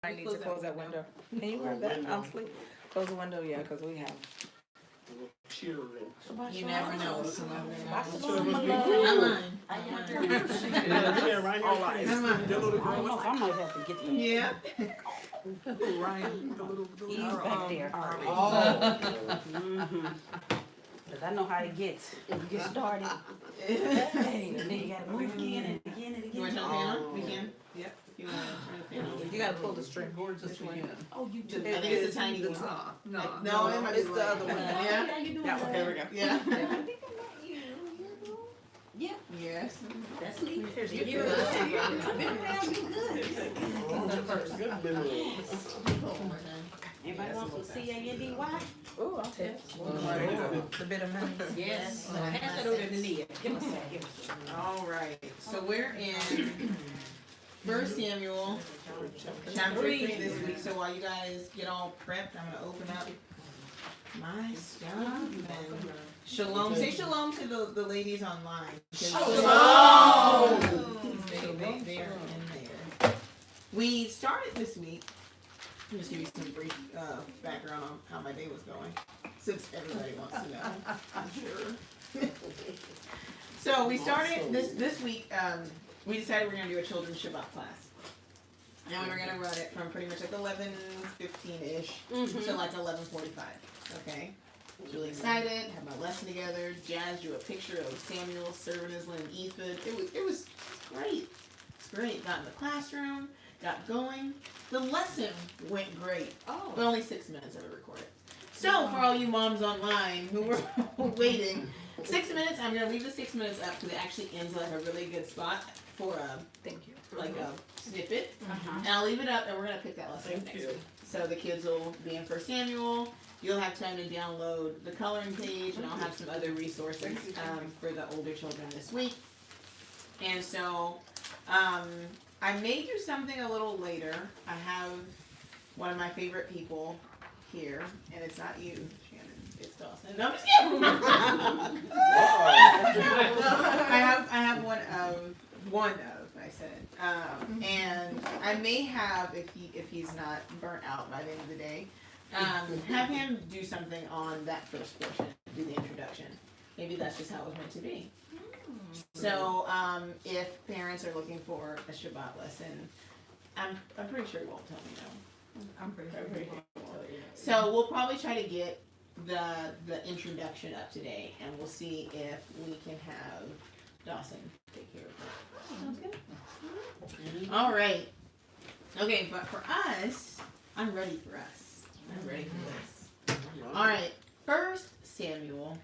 I need to close that window. Can you grab that? I'm asleep. Close the window, yeah, because we have. You never know. I might have to get them. Yeah. Ryan, He's back there. Oh. Because I know how it gets. If you get started, hey, and then you gotta move again and again and You want to again. turn the fan on? We can. Yep. If you want to turn the fan on. you gotta pull the string. This one. Oh, you do. I think it's a tiny one. No, it might be It's the other one. Yeah. How you doing? That one. There we go. Yeah. I think I met you. Yeah, Yes. that's me. Here's You're your good. good. I've been around you good. Anybody wants some CANDY? Ooh, I'll take it. The bit of money. Yes. Pass it over to Nia. Give us that. Give us that. All right. So we're in 1 Samuel chapter 3 this week. So while you guys get all prepped, I'm going to open up my stuff. And shalom. Say shalom to the ladies online. Shalom. They are in there. We started this week. I'll just give you some brief background on how my day was going, since everybody wants to know, I'm sure. So we started this week, we decided we're going to do a children's Shabbat class. And we were going to run it from pretty much like 11:15-ish to like 11:45, okay? I was really excited, had my lesson together. Jazz drew a picture of Samuel serving his linen ephod. It was great. It's great. Got in the classroom, got going. The lesson went great, but only 6 minutes of it recorded. So for all you moms online who were waiting, 6 minutes. I'm gonna leave the 6 minutes up because it actually ends like a really good spot for Thank you. like a snippet. And I'll leave it up, and we're gonna pick that lesson up next week. So the kids will be in 1 Samuel. You'll have time to download the coloring page, and I'll have some other resources for the older children this week. And so. I may do something a little later. I have one of my favorite people here, and it's not you, Shannon. It's Dawson. No, I'm just kidding. I have one of I said, and I may have if he's not burnt out by the end of the day, have him do something on that first portion, do the introduction. Maybe that's just how it was meant to be. So, if parents are looking for a Shabbat lesson, I'm pretty sure he won't tell me no. I'm pretty sure. So we'll probably try to get the introduction up today, and we'll see if we can have Dawson take care of it. Sounds good. All right. Okay, but for us, I'm ready for us. I'm ready for this. All right. 1 Samuel,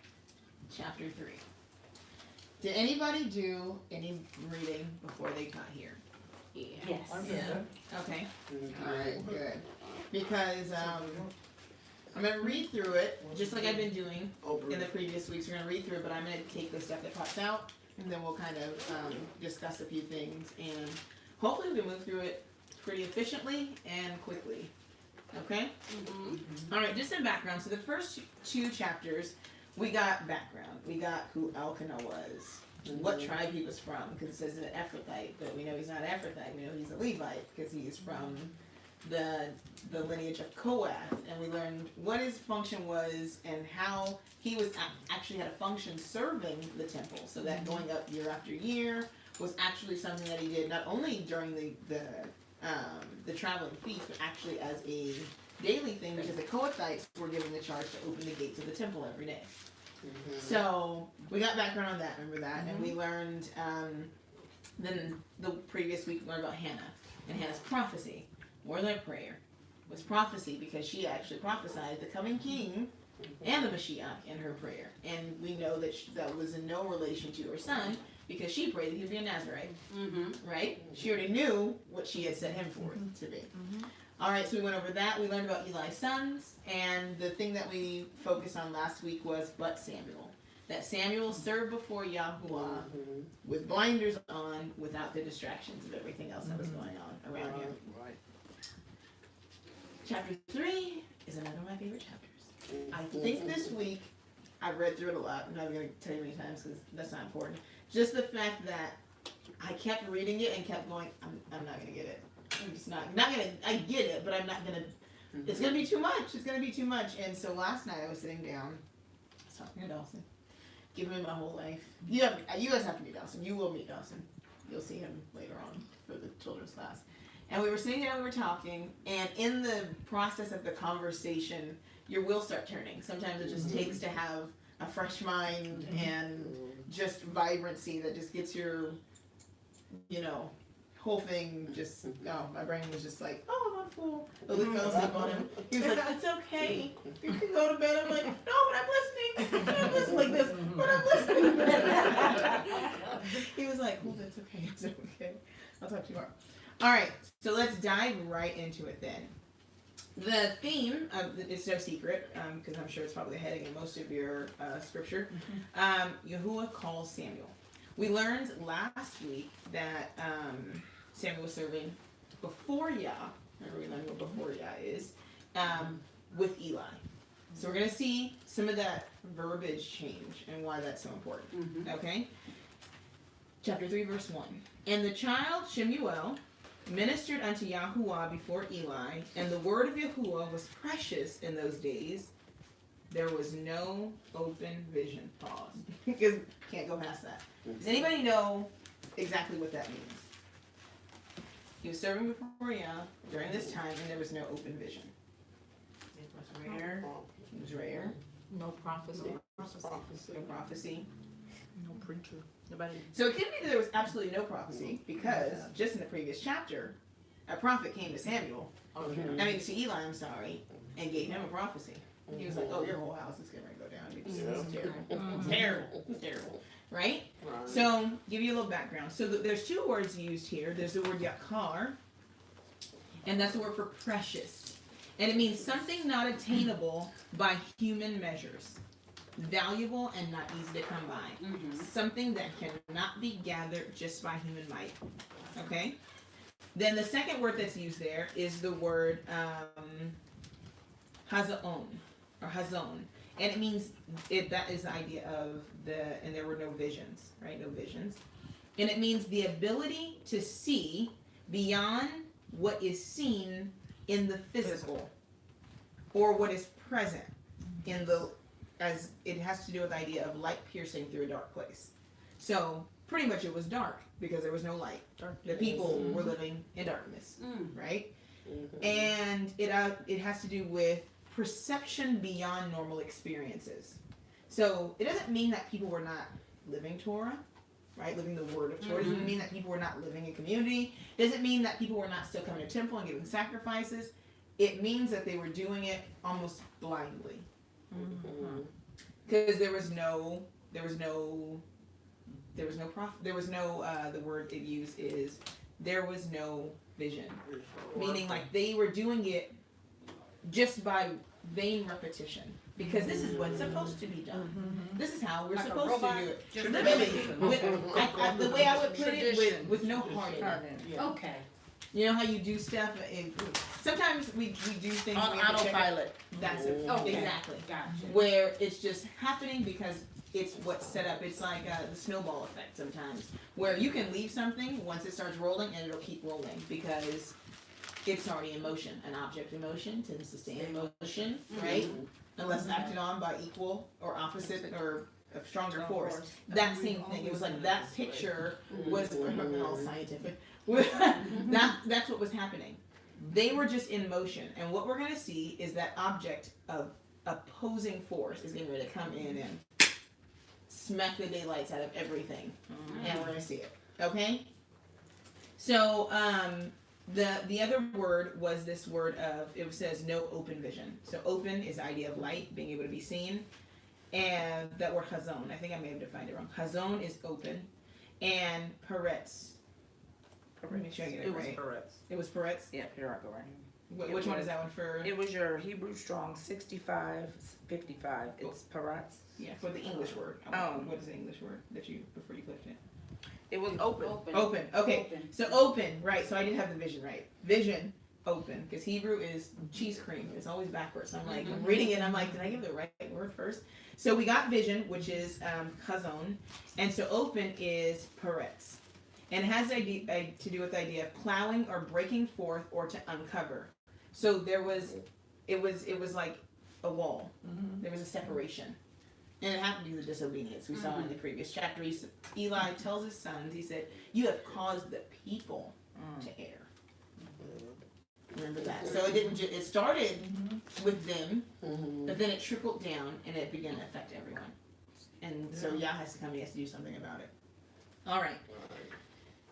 chapter 3. Did anybody do any reading before they got here? Yes. Yeah. Okay. Alright, good. Because I'm going to read through it, just like I've been doing in the previous weeks. We're going to read through it, but I'm going to take the stuff that pops out, and then we'll kind of discuss a few things. And hopefully we can move through it pretty efficiently and quickly. Okay? Alright, just some background. So the first 2 chapters, we got background. We got who Elkanah was, what tribe he was from, because it says he's an Ephrathite, but we know he's not Ephrathite. We know he's a Levite because he's from the lineage of Kohath, and we learned what his function was and how he was actually had a function serving the temple. So that going up year after year was actually something that he did not only during the traveling feast, but actually as a daily thing, because the Kohathites were given the charge to open the gates of the temple every day. So we got background on that, remember that, and we learned, then the previous week we learned about Hannah, and Hannah's prophecy, more than a prayer, was prophecy, because she actually prophesied the coming king and the Mashiach in her prayer, and we know that that was in no relation to her son, because she prayed that he would be a Nazarite, right? She already knew what she had set him forth to be. Alright, so we went over that. We learned about Eli's sons, and the thing that we focused on last week was but Samuel. That Samuel served before Yahuwah with blinders on, without the distractions of everything else that was going on around him. Chapter 3 is another of my favorite chapters. I think this week, I've read through it a lot. I'm not going to tell you many times because that's not important. Just the fact that I kept reading it and kept going, I'm not going to get it. I'm just not gonna, I get it, but I'm not gonna, it's gonna be too much. It's gonna be too much. And so last night I was sitting down, I was talking to Dawson, giving him my whole life. You guys have to meet Dawson. You will meet Dawson. You'll see him later on for the children's class. And we were sitting down, we were talking, and in the process of the conversation, your wheels start turning. Sometimes it just takes to have a fresh mind and just vibrancy that just gets your, whole thing just, my brain was just like, oh, I'm not fool. Lily fell asleep on him. He was like, it's okay. You can go to bed. I'm like, no, but I'm listening. I'm listening like this, but I'm listening. He was like, Huldah, it's okay. It's okay. I'll talk to you tomorrow. All right, so let's dive right into it then. The theme, it's no secret, because I'm sure it's probably the heading in most of your scripture. Yahuwah calls Samuel. We learned last week that Samuel was serving before Yah. Remember, we learned what before Yah is, with Eli. So we're going to see some of that verbiage change and why that's so important. Okay? Chapter 3, verse 1. And the child Shemuel ministered unto Yahuwah before Eli, and the word of Yahuwah was precious in those days. There was no open vision. Pause. Because can't go past that. Does anybody know exactly what that means? He was serving before Yah during this time, and there was no open vision. It was rare. It was rare. No prophecy. No prophecy. No preacher. Nobody. So it could be that there was absolutely no prophecy, because just in the previous chapter, a prophet came to Samuel. To Eli, I'm sorry, and gave him a prophecy. He was like, oh, your whole house is going to go down because it's terrible. Terrible. Terrible. Right? So, give you a little background. So, there's two words used here. There's the word yakar, and that's the word for precious. And it means something not attainable by human measures. Valuable and not easy to come by. Something that cannot be gathered just by human might. Okay? Then the second word that's used there is the word hazaon, or hazon. And it means, that is the idea of and there were no visions, right? No visions. And it means the ability to see beyond what is seen in the physical, or what is present in as it has to do with the idea of light piercing through a dark place. So pretty much it was dark because there was no light. The people were living in darkness, right? And it has to do with perception beyond normal experiences. So it doesn't mean that people were not living Torah, right? Living the word of Torah. It doesn't mean that people were not living in community. It doesn't mean that people were not still coming to temple and giving sacrifices. It means that they were doing it almost blindly. Because the word it used is, there was no vision. Meaning like they were doing it just by vain repetition. Because this is what's supposed to be done. This is how we're supposed to do it. The way I would put it, with no heart in it. Okay. You know how you do stuff, and sometimes we do things on autopilot. That's it. Okay. Exactly. Gotcha. Where it's just happening because it's what's set up. It's like the snowball effect sometimes, where you can leave something once it starts rolling and it'll keep rolling because it's already in motion. An object in motion tends to stay in motion, right? Unless acted on by equal or opposite or a stronger force. That same thing. It was like that picture was all scientific. That's what was happening. They were just in motion, and what we're going to see is that object of opposing force is getting ready to come in and smack the daylights out of everything, and we're going to see it. Okay. So the other word was this word of, it says no open vision. So open is the idea of light, being able to be seen, and that word hazon. I think I may have defined it wrong. Hazon is open, and peretz. Make sure I get it right. It was Peretz? Yeah, here I go right here. Which one is that one for? It was your Hebrew Strong 6555. It's Paratz. Yeah, for the English word. What is the English word that you, before you clicked it? It was open. Open. Okay. Open. So open, right. So I did have the vision right. Vision, open. Because Hebrew is cheese cream. It's always backwards. So I'm like, I'm reading it and I'm like, did I give the right word first? So we got vision, which is chazon. And so open is Peretz. And it has to do with the idea of plowing or breaking forth or to uncover. So it was like a wall. Mm-hmm. There was a separation. And it happened to be the disobedience we saw in the previous chapter. Eli tells his sons, he said, you have caused the people to err. Remember that. So it didn't it started with them, but then it trickled down and it began to affect everyone. And so Yah has to come, he has to do something about it. All right.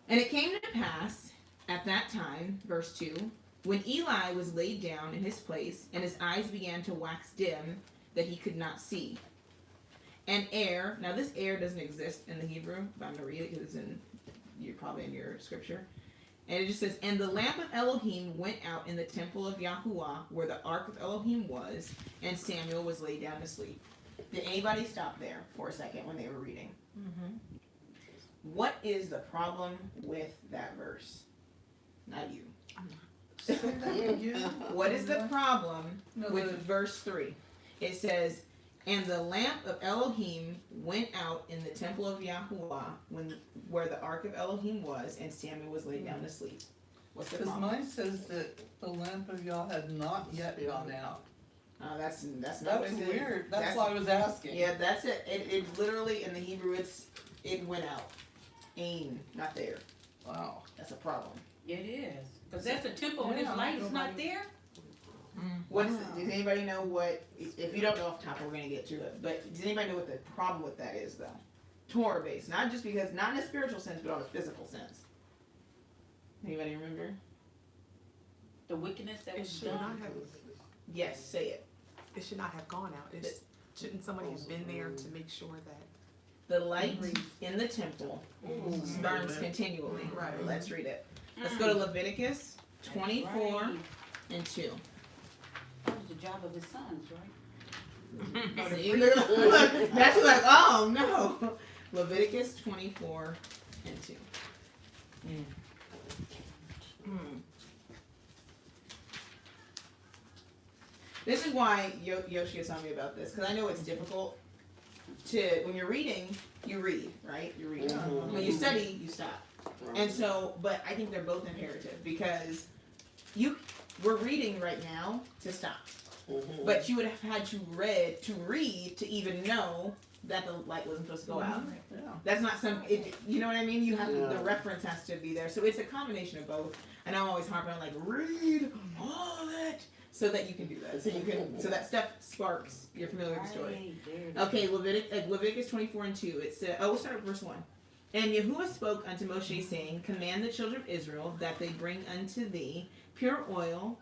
And it came to pass at that time, verse 2, when Eli was laid down in his place, and his eyes began to wax dim, that he could not see. And air, now this air doesn't exist in the Hebrew, but I'm going to read it because it's you're probably in your scripture. And it just says, and the lamp of Elohim went out in the temple of Yahuwah, where the ark of Elohim was, and Samuel was laid down to sleep. Did anybody stop there for a second when they were reading? Mm-hmm. What is the problem with that verse? Not you. What is the problem with verse 3? It says, and the lamp of Elohim went out in the temple of Yahuwah, where the ark of Elohim was, and Samuel was laid down to sleep. What's the Because problem? mine says that the lamp of Yah had not yet gone out. That's not That's weird. That's why I was asking. Yeah, that's it. It literally in the Hebrew it went out. Ain, not there. Wow. That's a problem. It is. Because that's a temple when his light's not there. What is it? Does anybody know what? If you don't know off the top, we're gonna get to it. But does anybody know what the problem with that is, though? Torah based, not just because, not in a spiritual sense, but on a physical sense. Anybody remember? The wickedness that It was should not done. have. Yes, say it. It should not have gone out. Shouldn't somebody have been there to make sure that? The light in the temple burns continually. Right. Let's read it. Let's go to Leviticus 24 Right. and 2. That was the job of his sons, right? See, look, that's like, oh no. Leviticus 24 and 2. This is why Yoshi is telling me about this, because I know it's difficult to, when you're reading, you read, right? You read. When you study, you stop. And so, but I think they're both imperative, because we're reading right now to stop. But you would have had to read to even know that the light wasn't supposed to go out. Yeah. That's not you know what I mean? You have the reference has to be there. So it's a combination of both. And I'm always harping on like, read all of it so that you can do that. So that stuff sparks. You're familiar with the story. Okay, Leviticus 24 and 2. It said, we'll start at verse 1. And Yahuwah spoke unto Moshe, saying, command the children of Israel that they bring unto thee pure oil,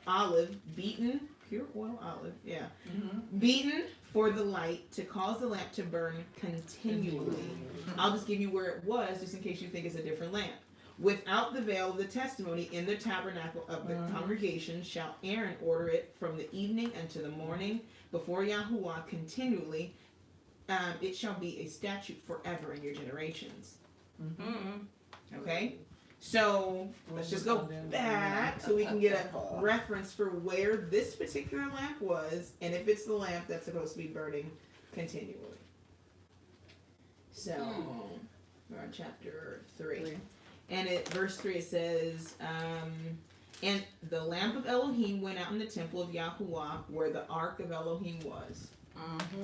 olive, beaten, pure oil, olive, beaten for the light, to cause the lamp to burn continually. I'll just give you where it was, just in case you think it's a different lamp. Without the veil of the testimony in the tabernacle of the congregation shall Aaron order it from the evening unto the morning before Yahuwah continually. It shall be a statute forever in your generations. Okay? So, let's just go back so we can get a reference for where this particular lamp was, and if it's the lamp that's supposed to be burning continually. So, we're on chapter 3. And verse 3 it says, and the lamp of Elohim went out in the temple of Yahuwah, where the ark of Elohim was.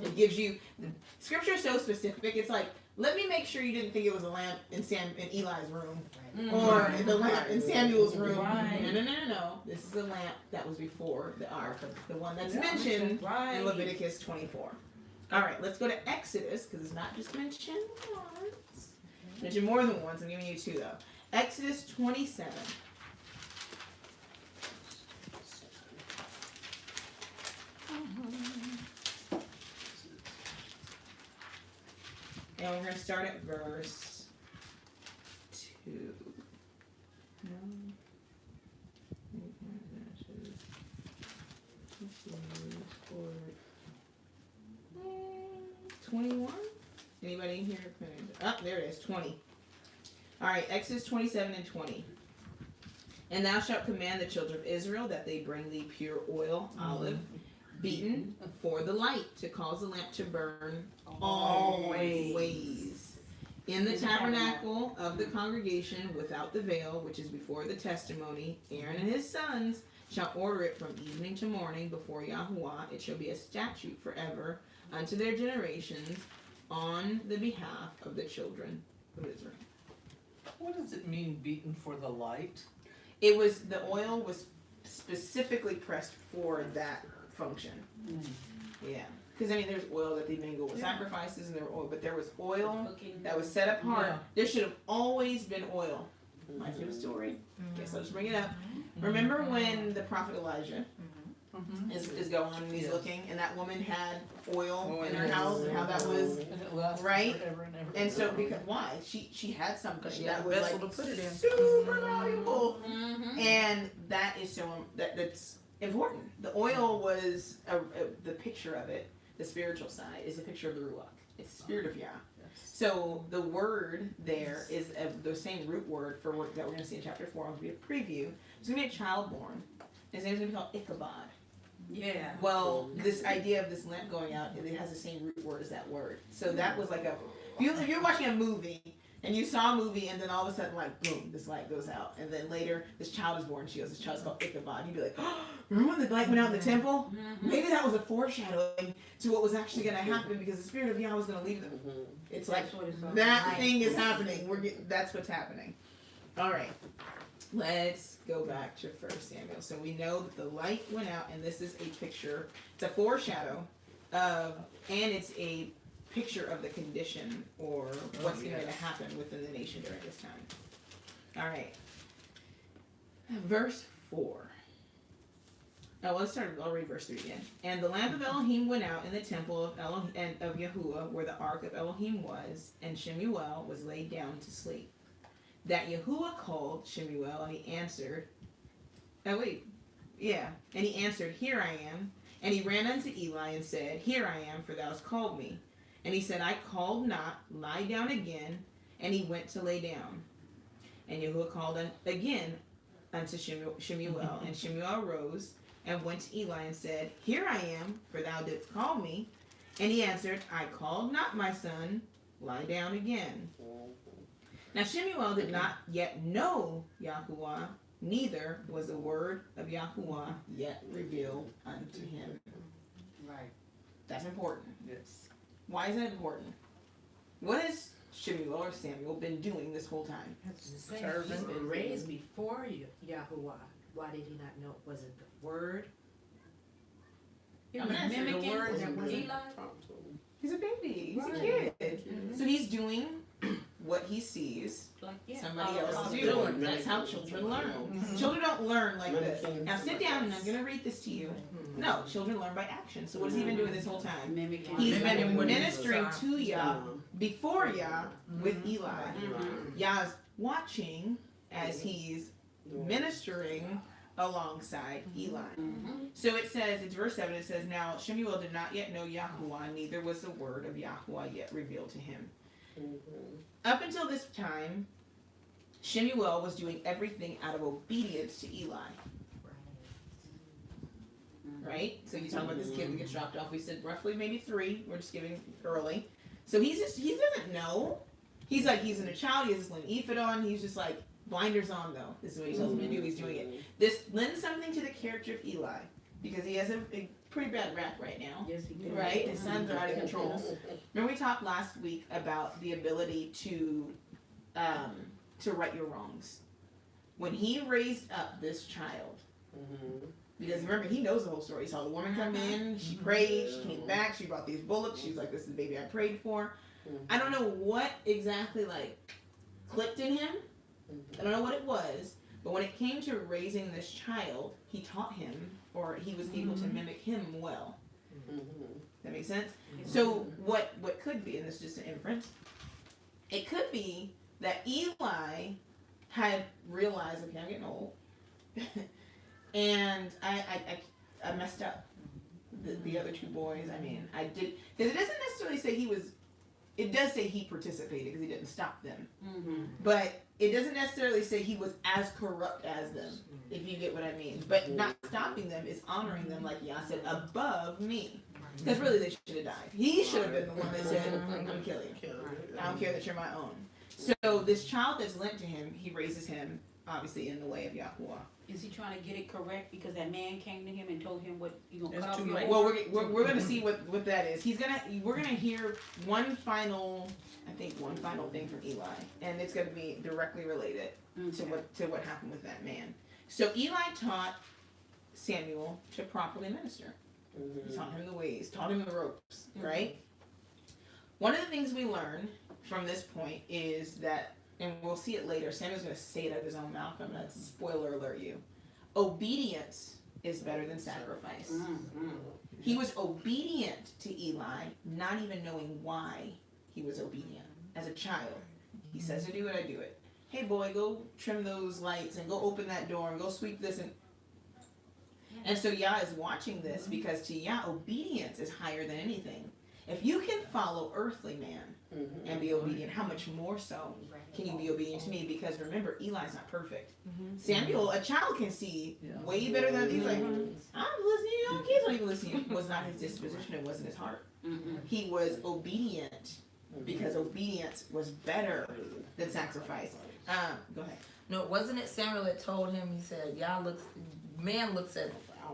It gives you, the scripture is so specific, it's like, let me make sure you didn't think it was a lamp in Eli's room, or the lamp in Samuel's room. Right. No. This is the lamp that was before the ark, the one that's mentioned in Leviticus 24. All right, let's go to Exodus, because it's not just mentioned once. Mentioned more than once. I'm giving you 2 though. Exodus 27. And we're going to start at verse 2. No. 21? Anybody in here? Oh, there it is, 20. Alright, Exodus 27 and 20. And thou shalt command the children of Israel that they bring thee pure oil, olive, beaten for the light, to cause the lamp to burn always. In the tabernacle of the congregation without the veil, which is before the testimony, Aaron and his sons shall order it from evening to morning before Yahuwah. It shall be a statute forever unto their generations on the behalf of the children of Israel. What does it mean, beaten for the light? It was, the oil was specifically pressed for that function. Yeah. Because, I mean, there's oil that they mingle with sacrifices, and there were oil, but there was oil that was set apart. Yeah. There should have always been oil. My favorite story. Guess I'll just bring it up. Remember when the prophet Elijah is going and he's looking, and that woman had oil in her house, and how that was, And it lasted right? forever and ever. and so because why? She had something She that had a was vessel like to put it in. super valuable, and that is so that's important. The oil was the picture of it. The spiritual side is a picture of the Ruach. It's the spirit of Yah. So the word there is the same root word for what that we're going to see in chapter 4. I'll give you a preview. There's going to be a child born. His name's going to be called Ichabod. Yeah. Well, this idea of this lamp going out, it has the same root word as that word. So that was like if you're watching a movie and you saw a movie and then all of a sudden, like, boom, this light goes out. And then later, this child is born. She goes, this child's called Ichabod. You'd be like, oh, remember when the light went out in the temple? Maybe that was a foreshadowing to what was actually going to happen because the spirit of Yahweh was going to leave them. It's like, that thing is happening. That's what's happening. All right. Let's go back to 1 Samuel. So we know that the light went out, and this is a picture. It's a foreshadow of, and it's a picture of the condition or what's going to happen within the nation during this time. All right. Verse 4. Oh, let's start. I'll read verse 3 again. And the lamp of Elohim went out in the temple of Elohim and of Yahuwah, where the ark of Elohim was, and Shemuel was laid down to sleep. That Yahuwah called Shemuel, and he answered. Oh wait, yeah. And he answered, Here I am. And he ran unto Eli and said, Here I am, for thou hast called me. And he said, I called not, lie down again. And he went to lay down. And Yahuwah called again unto Shemuel. And Shemuel rose and went to Eli and said, Here I am, for thou didst call me. And he answered, I called not, my son, lie down again. Now Shemuel did not yet know Yahuwah, neither was the word of Yahuwah yet revealed unto him. Right. That's important. Yes. Why is that important? What has Shemuel or Samuel been doing this whole time? He's been raised before Yahuwah. Why did he not know? Was it the word? He I'm was gonna answer the mimicking word that was Eli. He's a baby. He's a Right. kid. So he's doing what he sees Like, somebody all else the do. children. That's how children learn. Children don't learn like this. Now sit down and I'm going to read this to you. No, children learn by action. So what has he been doing this whole time? Mimicking. He's been Mimicking what he ministering saw. to Yah before Yah with Eli. Yah's watching as he's ministering alongside Eli. So it says, it's verse 7, it says, Now Shemuel did not yet know Yahuwah, neither was the word of Yahuwah yet revealed to him. Up until this time, Shemuel was doing everything out of obedience to Eli. Right? So you talk about this kid that gets dropped off. We said roughly maybe 3. We're just giving early. So he doesn't know. He's in a child. He has this little ephod on. He's just like, blinders on though. This is what he tells me to do. He's doing it. This lends something to the character of Eli. Because he has a pretty bad rap right now. Yes, he did. Right? His sons are out of control. Remember we talked last week about the ability to right your wrongs. When he raised up this child, because remember he knows the whole story. He saw the woman come in, she prayed, she came back, she brought these bullocks, she was like, this is the baby I prayed for. I don't know what exactly like clicked in him. I don't know what it was, but when it came to raising this child, he taught him, or he was able to mimic him well. That makes sense? So what could be, and this is just an inference, it could be that Eli had realized, okay, I'm getting old, and I messed up the other 2 boys. I mean, I did, because it doesn't necessarily say he was, it does say he participated because he didn't stop them. But it doesn't necessarily say he was as corrupt as them, if you get what I mean. But not stopping them is honoring them, like Yah said, above me. Because really they should have died. He should have been the one that said, I'm going to kill you. I don't care that you're my own. So this child that's lent to him, he raises him, obviously, in the way of Yahweh. Is he trying to get it correct because that man came to him and told him what you gonna It's cut off too your late. Well, we're gonna see what that is. We're gonna hear one final thing from Eli, and it's gonna be directly related to what happened with that man. So Eli taught Samuel to properly minister. He taught him the ways, taught him the ropes, right? One of the things we learn from this point is that, and we'll see it later, Samuel's going to say it out of his own mouth. I'm going to spoiler alert you. Obedience is better than sacrifice. He was obedient to Eli, not even knowing why he was obedient. As a child, he says to do it, I do it. Hey boy, go trim those lights and go open that door and go sweep this. And so Yah is watching this because to Yah, obedience is higher than anything. If you can follow earthly man and be obedient, how much more so can you be obedient to me? Because remember, Eli's not perfect. Samuel, a child can see way better than he's like, I'm listening, your own kids don't even listen. It was not his disposition, it wasn't his heart. He was obedient because obedience was better than sacrifice. Go ahead. No, wasn't it Samuel that told him, he said, man looks at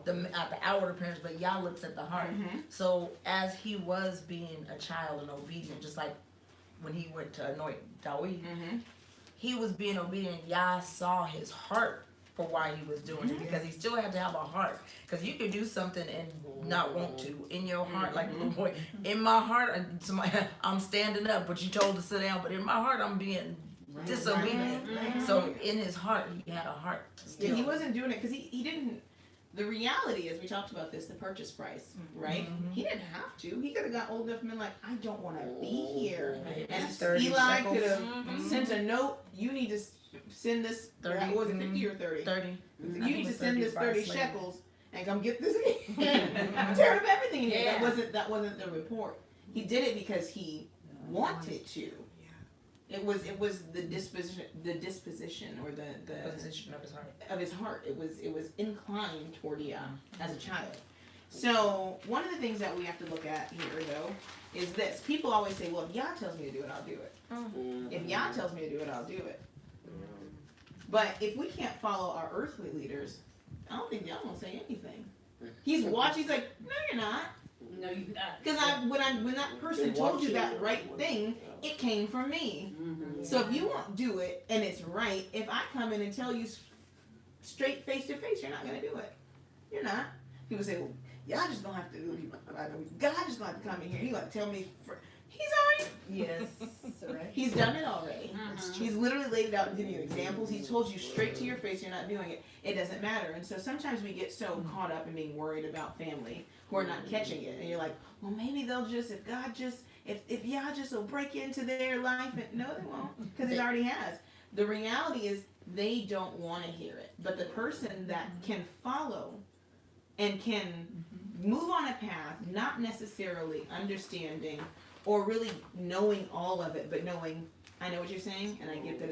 the outward appearance, but Yah looks at the heart. So as he was being a child and obedient, just like when he went to anoint David, he was being obedient. Yah saw his heart for why he was doing it, because he still had to have a heart. Because you could do something and not want to in your heart, like the little boy. In my heart, I'm standing up, but you told to sit down. But in my heart, I'm being disobedient. So in his heart, he had a heart. Yeah, he wasn't doing it because he didn't. The reality is, we talked about this, the purchase price, right? He didn't have to. He could have got old enough and been like, I don't want to be here. And Eli could have sent a note, you need to send this, 30, was it 50 or 30? 30. You need to send this 30 shekels and come get this. Tear up everything in here. That wasn't the report. He did it because he wanted to. It was the disposition or the Position of his heart. Of his heart. It was inclined toward Yah as a child. So one of the things that we have to look at here, though, is this. People always say, well, if Yah tells me to do it, I'll do it. If Yah tells me to do it, I'll do it. But if we can't follow our earthly leaders, I don't think Yah won't say anything. He's watching. He's like, no, you're not. No, you not. Because when that person told you that right thing, it came from me. So if you won't do it and it's right, if I come in and tell you straight face to face, you're not going to do it. You're not. People say, well, y'all just don't have to do it. God just don't have to come in here. He got to tell me. He's already. Yes, right. He's done it already. He's literally laid it out and given you examples. He's told you straight to your face you're not doing it. It doesn't matter. And so sometimes we get so caught up in being worried about family who are not catching it. And you're like, well, maybe they'll just, if Yah just will break into their life. And no, they won't, because it already has. The reality is they don't want to hear it. But the person that can follow and can move on a path, not necessarily understanding or really knowing all of it, but knowing, I know what you're saying, and I get that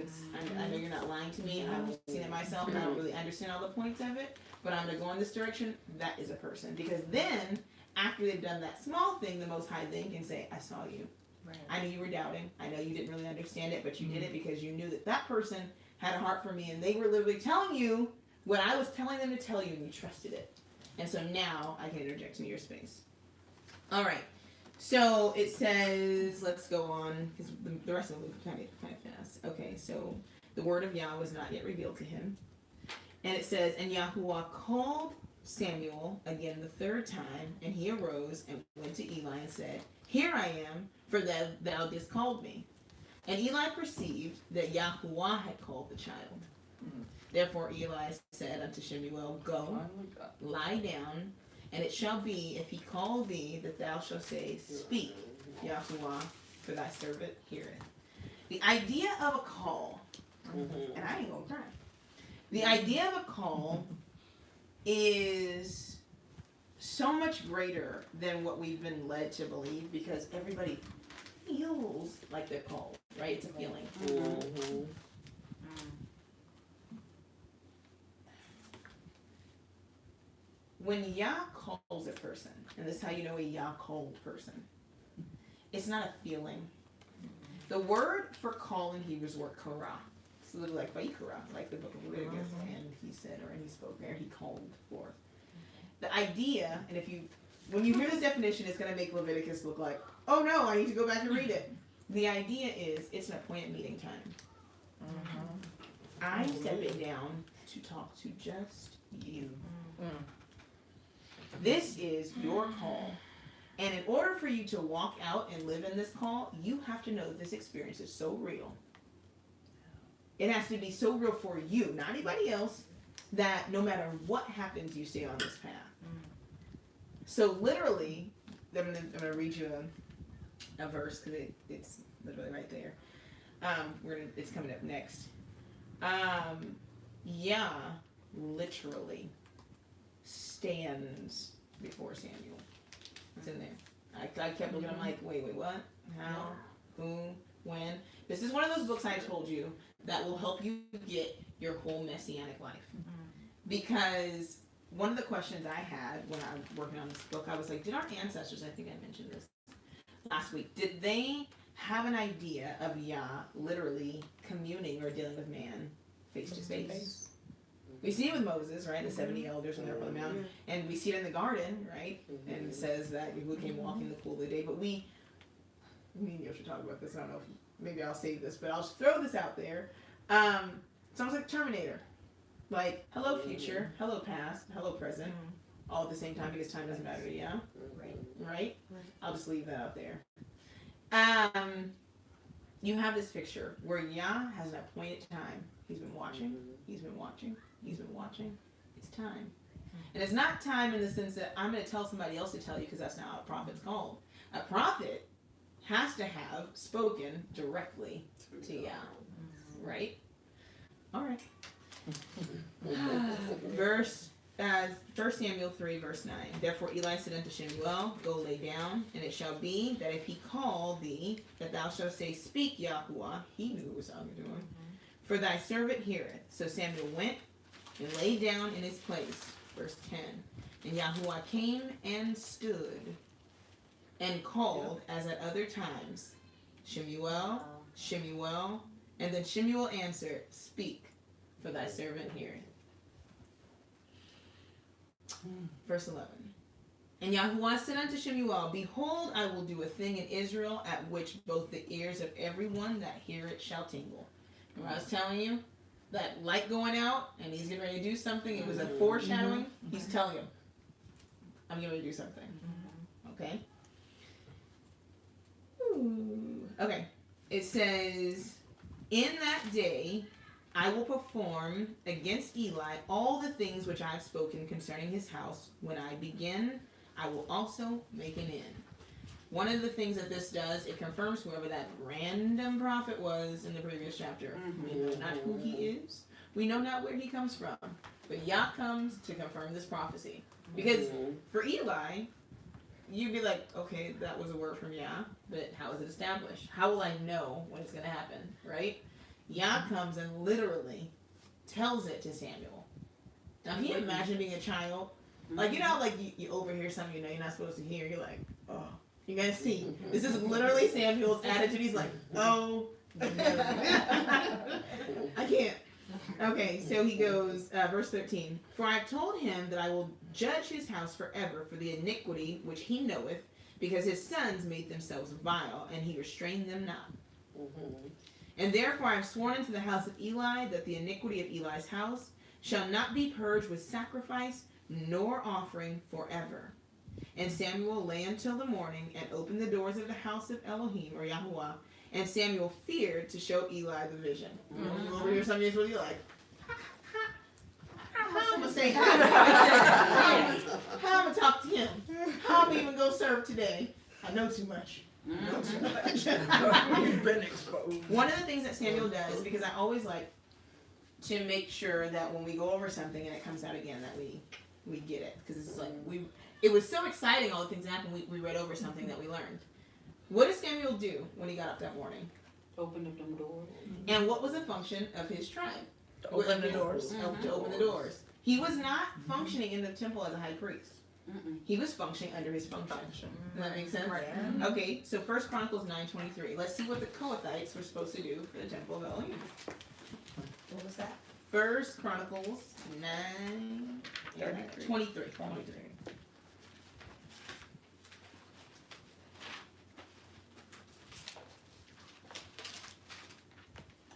I know you're not lying to me, and I've seen it myself, and I don't really understand all the points of it, but I'm going to go in this direction. That is a person. Because then, after they've done that small thing, the Most High then can say, I saw you. Right. I knew you were doubting. I know you didn't really understand it, but you did it because you knew that that person had a heart for me, and they were literally telling you what I was telling them to tell you, and you trusted it. And so now I can interject into your space. All right. So it says, let's go on, because the rest of them are kind of fast. Okay, so the word of Yah was not yet revealed to him. And it says, and Yahuwah called Samuel again the third time, and he arose and went to Eli and said, here I am, for thou didst called me. And Eli perceived that Yahuwah had called the child. Therefore Eli said unto Shemuel, go, lie down, and it shall be, if he call thee, that thou shalt say, speak, Yahuwah, for thy servant heareth. The idea of a call, and I ain't gonna cry. The idea of a call is so much greater than what we've been led to believe, because everybody feels like they're called, right? It's a feeling. when Yah calls a person, and this is how you know a Yah called person, it's not a feeling. The word for call in Hebrew is the word kara. It's literally like Vayikra, like the book of Leviticus, and he said, or he spoke there, he called forth. The idea, and when you hear this definition, it's going to make Leviticus look like, oh no, I need to go back and read it. The idea is, it's an appointed meeting time. I'm stepping down to talk to just you. This is your call. And in order for you to walk out and live in this call, you have to know that this experience is so real. It has to be so real for you, not anybody else, that no matter what happens, you stay on this path. So literally, I'm gonna read you a verse because it's literally right there. It's coming up next. Yah literally stands before Samuel. It's in there. I kept looking. I'm like, wait, what? How? Who? When? This is one of those books I told you that will help you get your whole messianic life. Because one of the questions I had when I was working on this book, I was like, did our ancestors, I think I mentioned this last week, did they have an idea of Yah literally communing or dealing with man face to face? We see it with Moses, right? The 70 elders when they're up on the mountain. And we see it in the garden, right? And it says that Yahuwah came walking in the cool of the day. But me and you should talk about this. I don't know if maybe I'll save this, but I'll just throw this out there. It's almost like Terminator. Like, hello future, hello past, hello present, all at the same time because time doesn't matter, yeah? Right? I'll just leave that out there. You have this picture where Yah has an appointed time. He's been watching, he's been watching, he's been watching. It's time. And it's not time in the sense that I'm going to tell somebody else to tell you because that's not how a prophet's called. A prophet has to have spoken directly to Yah. Right? All right. 1 Samuel 3, verse 9. Therefore Eli said unto Shemuel, go lay down, and it shall be that if he call thee, that thou shalt say, speak, Yahuwah. He knew who was talking to him. For thy servant heareth. So Samuel went and lay down in his place. Verse 10. And Yahuwah came and stood and called as at other times, Shemuel, Shemuel. And then Shemuel answered, speak, for thy servant heareth. Verse 11. And Yahuwah said unto Shemuel, behold, I will do a thing in Israel at which both the ears of everyone that hear it shall tingle. Remember I was telling you that light going out and he's getting ready to do something. It was a foreshadowing. He's telling him, I'm getting ready to do something. Okay? Okay. It says, in that day I will perform against Eli all the things which I have spoken concerning his house. When I begin, I will also make an end. One of the things that this does, it confirms whoever that random prophet was in the previous chapter. We know not who he is. We know not where he comes from. But Yah comes to confirm this prophecy. Because for Eli, you'd be like, okay, that was a word from Yah, but how is it established? How will I know when it's going to happen, right? Yah comes and literally tells it to Samuel. Now, can you imagine being a child? Like, you know, like you overhear something you know you're not supposed to hear. You're like, oh, you guys see. This is literally Samuel's attitude. He's like, oh, no. I can't. Okay, so he goes, verse 13. For I have told him that I will judge his house forever for the iniquity which he knoweth, because his sons made themselves vile, and he restrained them not. And therefore I have sworn unto the house of Eli that the iniquity of Eli's house shall not be purged with sacrifice nor offering forever. And Samuel lay until the morning and opened the doors of the house of Elohim, or Yahuwah, and Samuel feared to show Eli the vision. You over here some days where you're like, how am I going to say how am I going to talk to him? How am I even go serve today? I know too much. You've been exposed. One of the things that Samuel does, because I always like to make sure that when we go over something and it comes out again, that we get it. Because it's like, it was so exciting, all the things that happened, we read over something that we learned. What did Samuel do when he got up that morning? Open up them doors. And what was the function of his tribe? To open the doors. To open the doors. He was not functioning in the temple as a high priest. He was functioning under his function. Does that make sense? Right. Okay, so 1 Chronicles 9:23. Let's see what the Kohathites were supposed to do for the temple of Elohim. What was that? 1 Chronicles 9:23.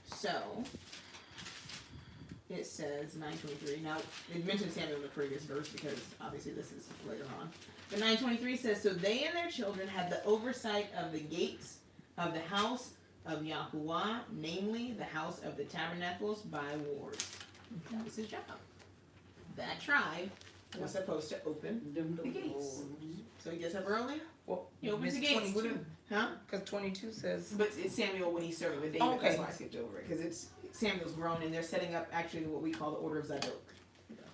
So it says 9:23. Now it mentions Samuel in the previous verse because obviously this is later on. But 9:23 says, "So they and their children had the oversight of the gates of the house of Yahuwah, namely the house of the tabernacles by wards." That was his job. That tribe was supposed to open the gates. So he gets up early. Well, He opens the missed gates. 22. Huh? Because 22 says. But it's Samuel when he's serving with David. Okay. That's why I skipped over it because it's Samuel's grown and they're setting up actually what we call the order of Zadok.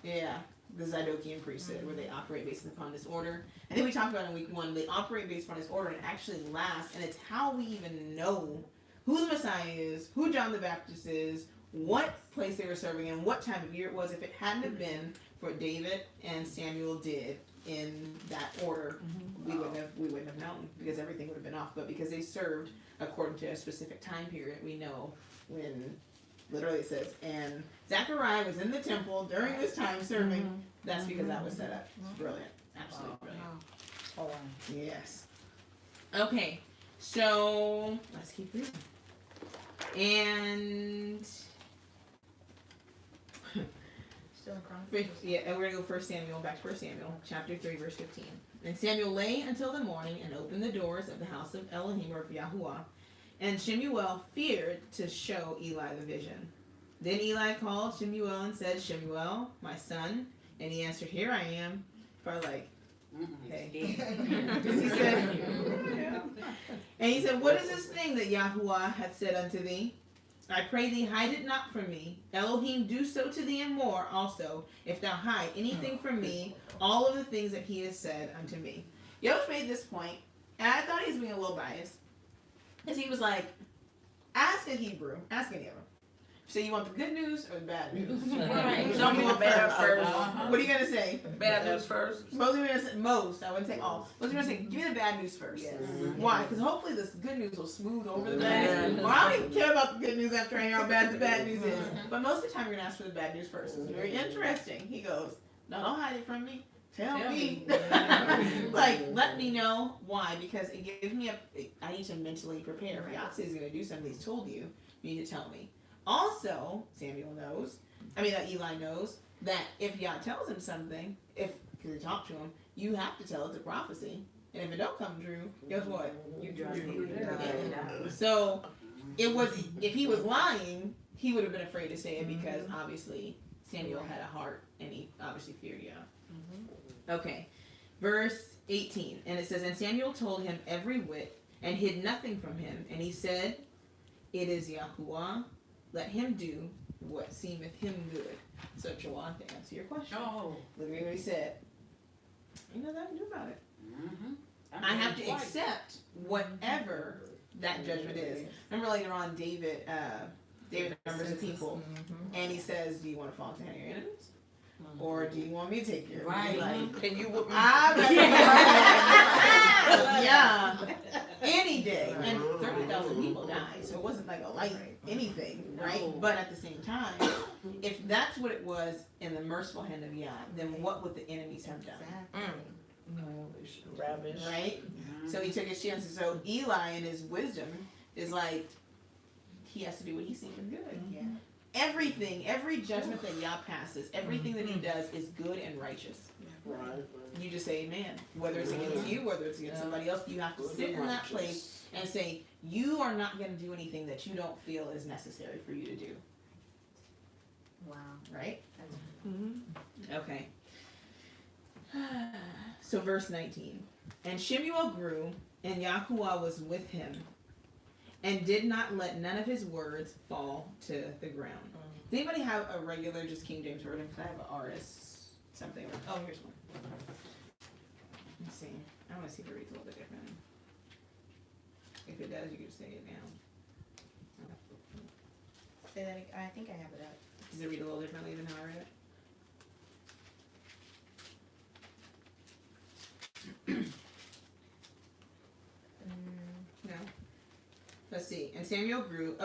Yeah, the Zadokian priesthood where they operate based upon this order. And then we talked about in week 1 they operate based upon this order and it actually lasts. And it's how we even know who the Messiah is, who John the Baptist is, what place they were serving in, what time of year it was. If it hadn't have been for what David and Samuel did in that order, we wouldn't have known because everything would have been off. But because they served according to a specific time period, we know when literally it says, and Zechariah was in the temple during this time serving. That's because that was set up. It's brilliant. Absolutely brilliant. Oh, wow. Yes. Okay, so let's keep reading. And Still in Chronicles? yeah, and we're gonna go 1 Samuel, back to 1 Samuel, chapter 3, verse 15. And Samuel lay until the morning and opened the doors of the house of Elohim or of Yahuwah. And Shemuel feared to show Eli the vision. Then Eli called Shemuel and said, "Shemuel, my son." And he answered, "Here I am." Probably like, hey. Because he said, and he said, "What is this thing that Yahuwah hath said unto thee? I pray thee, hide it not from me. Elohim do so to thee and more also, if thou hide anything from me, all of the things that he has said unto me." Yosh made this point, and I thought he was being a little biased. Because he was like, ask in Hebrew, ask any of them. So you want the good news or the bad news? Right. Which one do you want Bad first? first. What are you going to say? Bad news first. Most of you are going to say, most, I wouldn't say all. Most of you are going to say, give me the bad news first. Yes. Why? Because hopefully this good news will smooth over the bad news. Well, I don't even care about the good news after I hear how bad the bad news is. But most of the time you're going to ask for the bad news first. It's very interesting. He goes, "No, don't hide it from me. Tell me." Like, let me know why. Because it gives me I need to mentally prepare. If Yahweh is going to do something he's told you, you need to tell me. Also, Eli knows that if Yah tells him something, because he talked to him, you have to tell it's a prophecy. And if it don't come true, guess what? You drive Yeah. So, it was, if he was lying, he would have been afraid to say it because obviously Samuel had a heart and he obviously feared Yah. Okay. Verse 18. And it says, "And Samuel told him every whit and hid nothing from him. And he said, It is Yahuwah. Let him do what seemeth him good." So, Jawan, to answer your question, look at what he said. You know that I can do about it. I have to accept whatever that judgment is. Remember later on, David numbers the people, and he says, "Do you want to fall into the hand of your enemies? Or do you want me to take care of you?" Right. Like, Can you whoop me? yeah, any day. And 30,000 people died, so it wasn't like a light anything, right? But at the same time, if that's what it was in the merciful hand of Yah, then what would the enemies have done? No, it's ravish. Right? So he took his chances. So Eli, in his wisdom, is like, he has to do what he sees good. Yeah. Everything, every judgment that Yah passes, everything that he does is good and righteous. Right. You just say amen. Whether it's against you, whether it's against somebody else, you have to sit in that place and say, you are not going to do anything that you don't feel is necessary for you to do. Wow. Right? Okay. So verse 19. "And Shemuel grew, and Yahuwah was with him, and did not let none of his words fall to the ground." Does anybody have a regular, just King James version? Because I have an RS something. Oh, here's one. Let's see. I want to see if it reads a little bit different. If it does, you can just say it now. Say that again. I think I have it up. Does it read a little differently than how I read it? see. And Samuel grew.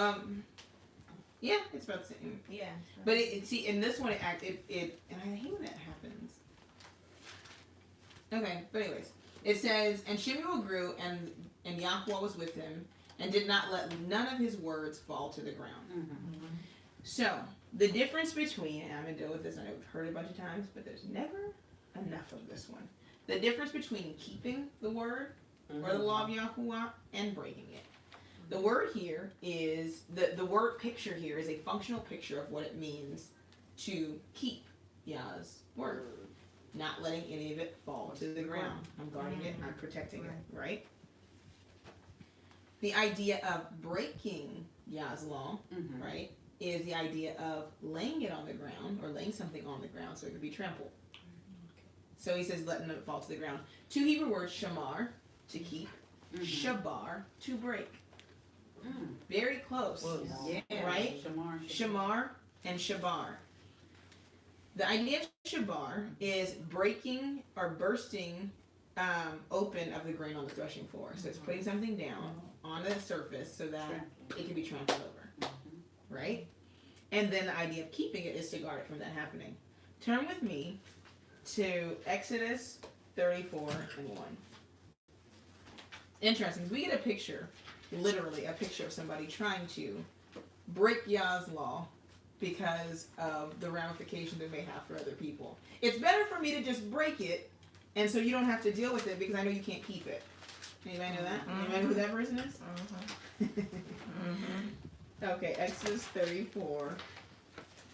Yeah, it's about the same. Yeah. But see, in this one, and I hate when that happens. Okay, but anyways, it says, and Shemuel grew, and Yahweh was with him, and did not let none of his words fall to the ground. Mm-hmm. So, the difference between, and I'm going to deal with this, I know we've heard it a bunch of times, but there's never enough of this one. The difference between keeping the word, or the law of Yahweh, and breaking it. The word here is, the word picture here is a functional picture of what it means to keep Yah's word. Not letting any of it fall to the ground. I'm guarding it, I'm protecting it, right? The idea of breaking Yah's law, right, is the idea of laying it on the ground, or laying something on the ground so it can be trampled. So he says letting it fall to the ground. Two Hebrew words, shamar, to keep, shabar, to break. Very close, right? Shamar and shabar. The idea of shabar is breaking or bursting open of the grain on the threshing floor. So it's putting something down on the surface so that it can be trampled over, right? And then the idea of keeping it is to guard it from that happening. Turn with me to Exodus 34 and 1. Interesting. We get a picture, literally a picture of somebody trying to break Yah's law because of the ramifications it may have for other people. It's better for me to just break it, and so you don't have to deal with it because I know you can't keep it. Anybody know that? Anybody know who that person is? Okay, Exodus 34.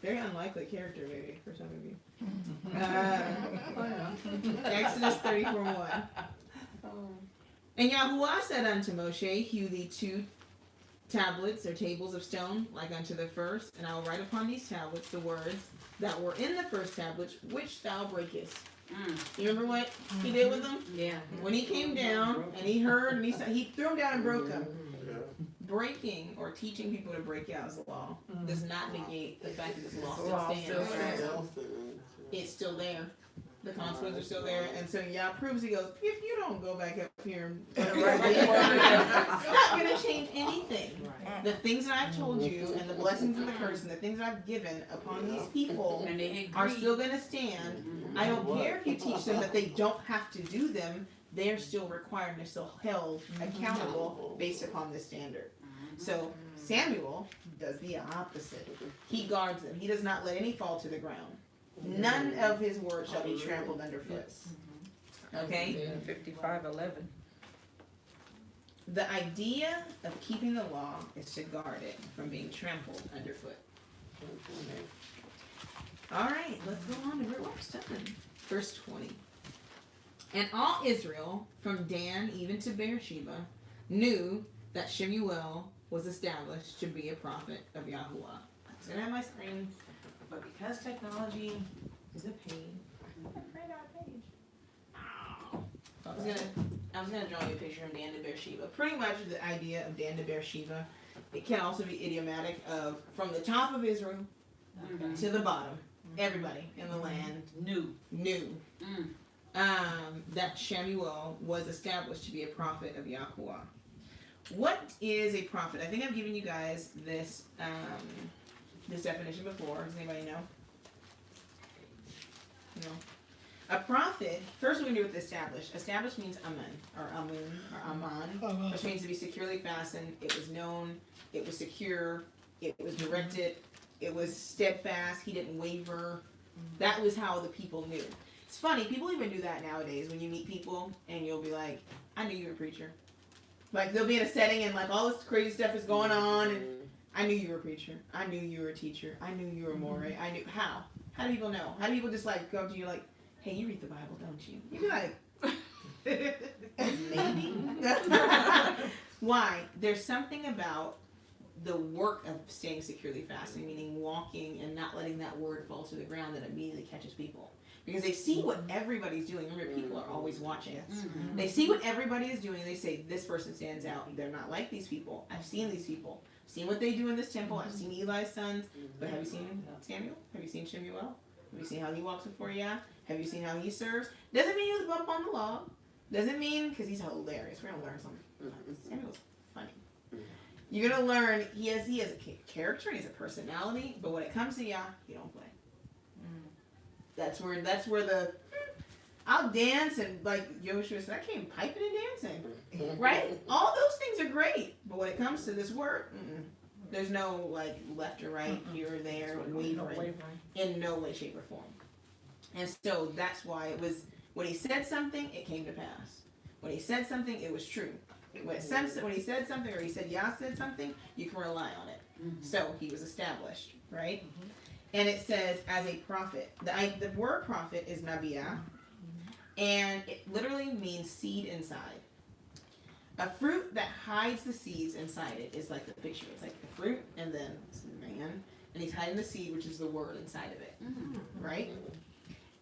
Very unlikely character, maybe, for some of you. Exodus 34:1. And Yahuwah said unto Moshe, hew thee 2 tablets or tables of stone, like unto the first, and I will write upon these tablets the words that were in the first tablets, which thou breakest. You remember what he did with them? Yeah. When he came down and he heard, and he threw them down and broke them. Breaking or teaching people to break Yah's law does not negate the fact that this law still stands. It's still there. The consequences are still there, and so Yah proves, he goes, if you don't go back up here, it's not going to change anything. The things that I've told you, and the blessings and the curse, and the things that I've given upon these people are still going to stand. I don't care if you teach them that they don't have to do them, they're still required and they're still held accountable based upon this standard. So Samuel does the opposite. He guards them. He does not let any fall to the ground. None of his words shall be trampled underfoot. Okay? 55:11. The idea of keeping the law is to guard it from being trampled underfoot. Alright, let's go on to we're almost done. Verse 20. And all Israel, from Dan even to Beersheba, knew that Shemuel was established to be a prophet of Yahweh. It's gonna have my screen. But because technology is a pain, I'm afraid our page. I was gonna draw you a picture of Dan to Beersheba. Pretty much the idea of Dan to Beersheba. It can also be idiomatic of from the top of Israel to the bottom. Everybody in the land knew that Shemuel was established to be a prophet of Yahweh. What is a prophet? I think I've given you guys this this definition before. Does anybody know? No. A prophet, first we're going to do with established. Established means amen, or amun, or aman, which means to be securely fastened. It was known, it was secure, it was directed, it was steadfast, he didn't waver. That was how the people knew. It's funny, people even do that nowadays when you meet people and you'll be like, I knew you were a preacher. Like they'll be in a setting and like all this crazy stuff is going on and I knew you were a preacher. I knew you were a teacher. I knew you were a moray. I knew. How? How do people know? How do people just like go up to you like, hey, you read the Bible, don't you? You'd be like, maybe. Why? There's something about the work of staying securely fastened, meaning walking and not letting that word fall to the ground, that immediately catches people. Because they see what everybody's doing. Remember, people are always watching us. They see what everybody is doing. They say, this person stands out. They're not like these people. I've seen these people. I've seen what they do in this temple. I've seen Eli's sons. But have you seen Samuel? Have you seen Shemuel? Have you seen how he walks before Yah? Have you seen how he serves? Doesn't mean he was up on the log. Doesn't mean, because he's hilarious. We're going to learn something. Samuel's funny. You're gonna learn he has a character, he has a personality, but when it comes to Yah, he don't play. That's where the I'll dance and like Yoshua said, I came piping and dancing, right? All those things are great, but when it comes to this word, there's no like left or right, here or there, wavering in no way, shape, or form. And so that's why it was when he said something, it came to pass. When he said something, it was true. When he said something, or he said Yah said something, you can rely on it. So he was established, right? And it says as a prophet. The word prophet is Nabiah, and it literally means seed inside. A fruit that hides the seeds inside it is like the picture. It's like the fruit, and then it's the man, and he's hiding the seed, which is the word inside of it, right?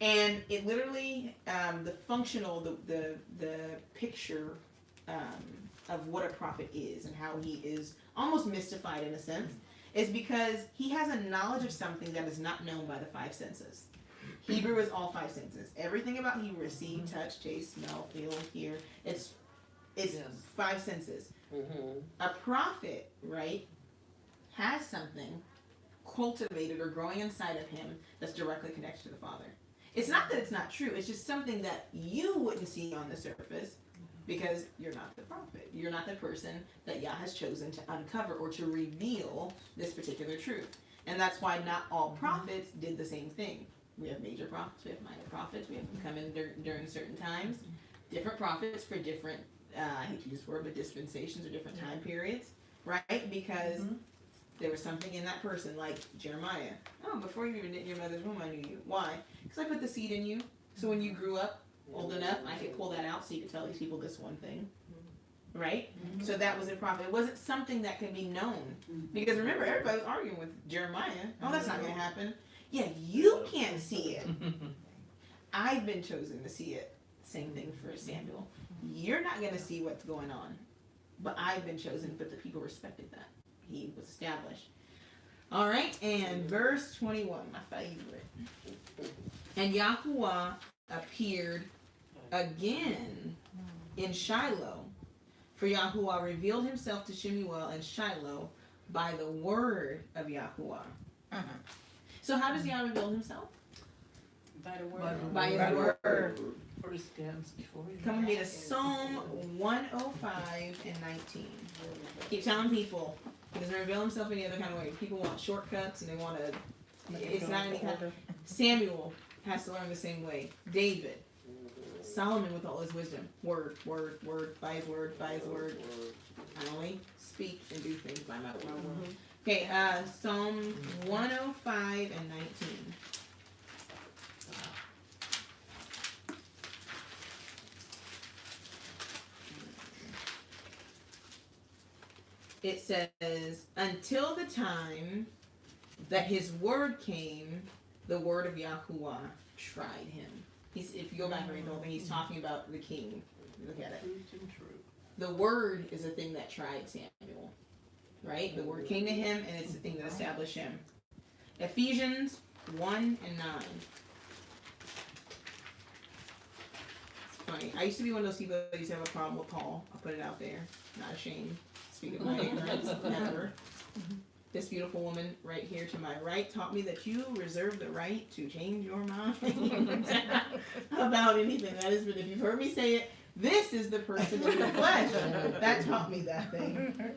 And it literally, the functional, the picture of what a prophet is and how he is almost mystified in a sense, is because he has a knowledge of something that is not known by the five senses. Hebrew is all five senses. Everything about Hebrew is see, touch, taste, smell, feel, hear. It's five senses. A prophet, right, has something cultivated or growing inside of him that's directly connected to the Father. It's not that it's not true. It's just something that you wouldn't see on the surface because you're not the prophet. You're not the person that Yah has chosen to uncover or to reveal this particular truth. And that's why not all prophets did the same thing. We have major prophets, we have minor prophets, we have them come in during certain times. Different prophets for different, I hate to use this word, but dispensations or different time periods, right? Because there was something in that person, like Jeremiah. Oh, before you even knit in your mother's womb, I knew you. Why? Because I put the seed in you. So when you grew up old enough, I could pull that out so you could tell these people this one thing. Right? So that was a prophet. It wasn't something that could be known. Because remember, everybody was arguing with Jeremiah. Oh, that's not going to happen. Yeah, you can't see it. I've been chosen to see it. Same thing for Samuel. You're not going to see what's going on. But I've been chosen, but the people respected that. He was established. All right, and verse 21, my favorite. And Yahuwah appeared again in Shiloh, for Yahuwah revealed himself to Shemuel in Shiloh by the word of Yahuwah. So how does Yah reveal himself? By the word. By his word. First stands before you. Come with me to Psalm 105 and 19. Keep telling people he doesn't reveal himself any other kind of way. People want shortcuts and they want to. It's not any kind of. Samuel has to learn the same way. David, Solomon with all his wisdom. Word, word, word, by his word, by his word. I only speak and do things by my word. Okay, Psalm 105 and 19. It says, until the time that his word came, the word of Yahuwah tried him. If you go back and read the whole thing, he's talking about the king. Look at it. The word is the thing that tried Samuel. Right? The word came to him, and it's the thing that established him. Ephesians 1 and 9. It's funny. I used to be one of those people that used to have a problem with Paul. I'll put it out there. Not ashamed. Speak of my ignorance. Never. This beautiful woman right here to my right taught me that you reserve the right to change your mind about anything. That is, but if you've heard me say it, this is the person in the flesh. That taught me that thing.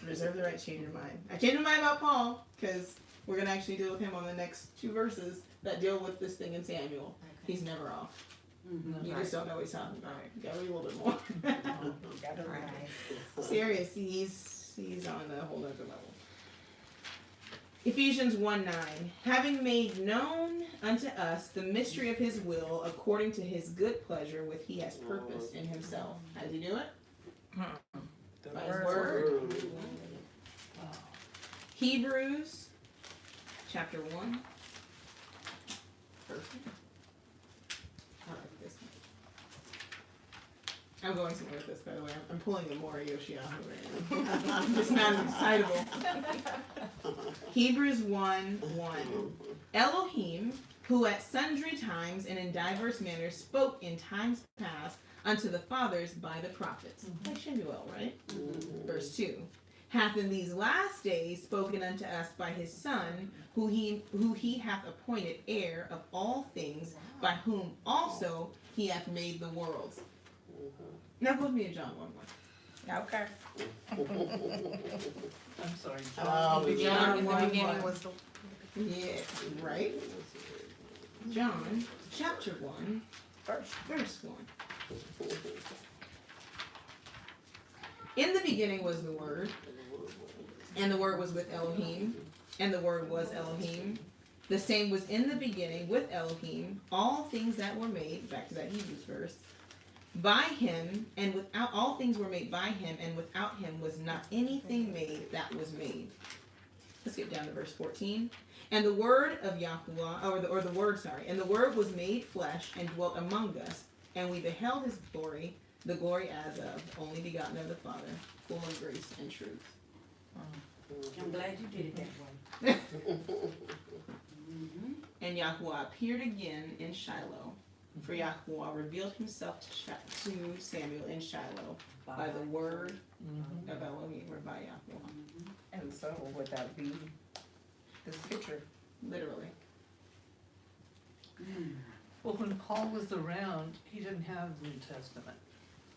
Reserve the right to change your mind. I changed my mind about Paul because we're going to actually deal with him on the next 2 verses that deal with this thing in Samuel. He's never off. You just don't know what he's talking about. You got to read a little bit more. Serious. He's on a whole other level. Ephesians 1:9. Having made known unto us the mystery of his will according to his good pleasure which he has purposed in himself. How does he do it? By his word. Hebrews chapter 1. First one. I like this one. I'm going somewhere with this, by the way. I'm pulling the more Yoshiahu right now. I'm just not excitable. Hebrews 1:1. Elohim, who at sundry times and in diverse manners spoke in times past unto the fathers by the prophets. Like Shemuel, right? Verse 2. hath in these last days spoken unto us by his Son, who he hath appointed heir of all things, by whom also he hath made the worlds. Now go with me to John 1:1. Okay. I'm sorry, Oh, John. John In the 1:1. beginning was the. Yeah, right? John chapter 1, verse 1. In the beginning was the Word, and the Word was with Elohim, and the Word was Elohim. The same was in the beginning with Elohim. All things that were made, back to that Hebrews verse, by him, and without all things were made by him, and without him was not anything made that was made. Let's get down to verse 14. And the word of Yahweh, and the word was made flesh and dwelt among us, and we beheld his glory, the glory as of only begotten of the Father, full of grace and truth. I'm glad you did it that way. And Yahweh appeared again in Shiloh, for Yahweh revealed himself to Samuel in Shiloh by the word of Elohim, or by Yahweh. And so would that be this picture? Literally. Well, when Paul was around, he didn't have the New Testament.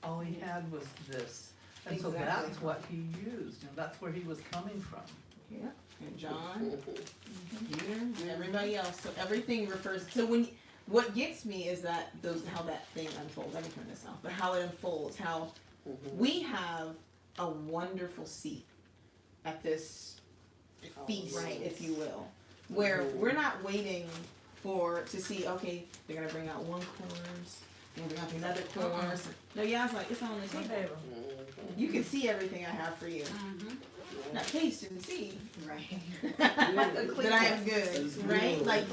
All he had was this. And so Exactly. that's what he used, and that's where he was coming from. Yeah. And John, Peter, and everybody else. So everything refers. So what gets me is that how that thing unfolds. Let me turn this off. But how it unfolds. How we have a wonderful seat at this feast, if you will, where we're not waiting to see. Okay, they're gonna bring out one course. They're gonna bring out another course. No, Yah's like, it's on the table. You can see everything I have for you. Now taste and see. Right. That I am good, right? Like,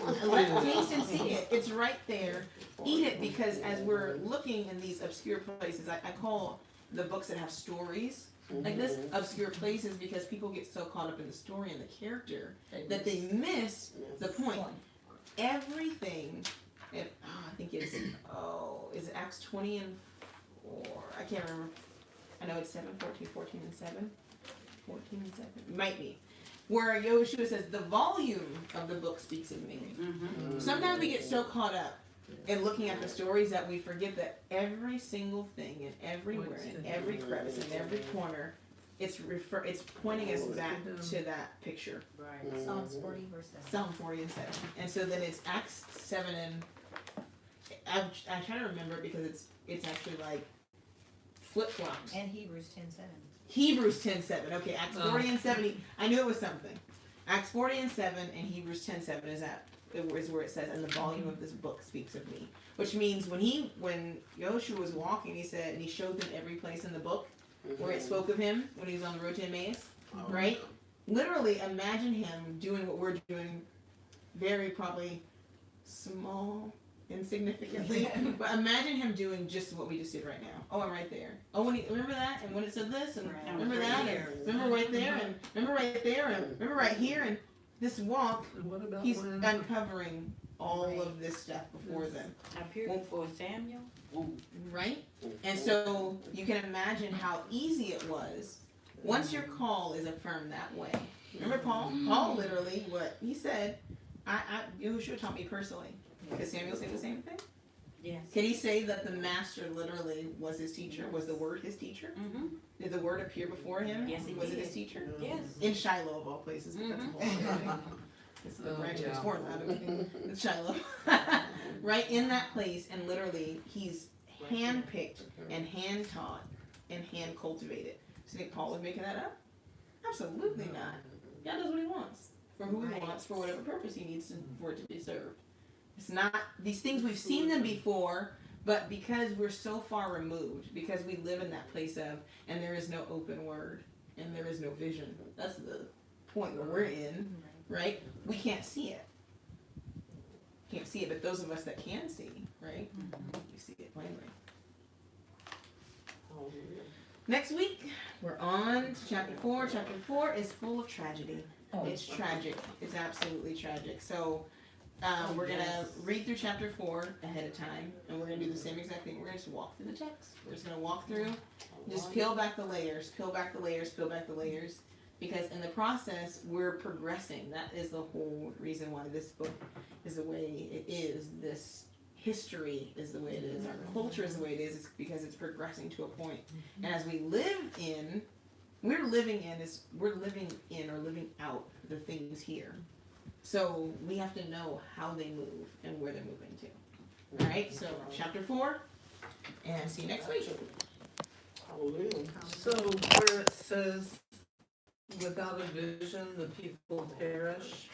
taste and see it. It's right there. Eat it, because as we're looking in these obscure places, I call the books that have stories like this obscure places, because people get so caught up in the story and the character that they miss the point. Everything, and I think it's, is it Acts 20 and 4? I can't remember. I know it's 7, 14 and 7. 14 and 7. Might be. Where Yeshua says, the volume of the book speaks of me. Sometimes we get so caught up in looking at the stories that we forget that every single thing and everywhere and every crevice and every corner, it's pointing us back to that picture. Right. Psalms 40 verse 7. Psalm 40 and 7. And so then it's Acts 7 and I try to remember it because it's actually like flip-flopped. And Hebrews 10:7. Hebrews 10:7. Okay, Acts 40 and 70. I knew it was something. Acts 40 and 7 and Hebrews 10:7 is where it says, and the volume of this book speaks of me. Which means when Yoshua was walking, he said, and he showed them every place in the book where it spoke of him when he was on the road to Emmaus, right? Literally, imagine him doing what we're doing, very probably small, insignificantly, but imagine him doing just what we just did right now. Oh, I'm right there. Oh, remember that? And when it said this, and remember that, and remember right there, and remember right there, and remember right here, and this walk, And what about he's when uncovering all of this stuff before them. Appeared before Samuel. Right? And so you can imagine how easy it was once your call is affirmed that way. Remember Paul? Paul literally, what he said, Yahushua taught me personally. Did Samuel say the same thing? Yes. Can he say that the master literally was his teacher? Was the word his teacher? Did the word appear before him? Yes, it Was it did. his teacher? Yes. In Shiloh of all places. But that's a whole other thing. It's the branch of his forth out of it's Shiloh. Right in that place, and literally he's hand-picked and hand-taught and hand-cultivated. So you think Paul was making that up? Absolutely not. God does what he wants. For who he wants, for whatever purpose he needs for it to be served. It's not, these things, we've seen them before, but because we're so far removed, because we live in that place of, and there is no open word, and there is no vision. That's the point where we're in, right? We can't see it. Can't see it, but those of us that can see, right? We see it plainly. Next week, we're on to chapter 4. Chapter 4 is full of tragedy. It's tragic. It's absolutely tragic. So, we're gonna read through chapter 4 ahead of time, and we're gonna do the same exact thing. We're gonna just walk through the text. We're just gonna walk through, just peel back the layers, peel back the layers, peel back the layers. Because in the process, we're progressing. That is the whole reason why this book is the way it is. This history is the way it is. Our culture is the way it is. It's because it's progressing to a point. And as we live in, we're living in or living out the things here. So we have to know how they move and where they're moving to. All right. So chapter 4, and see you next week. So where it says, without a vision, the people perish.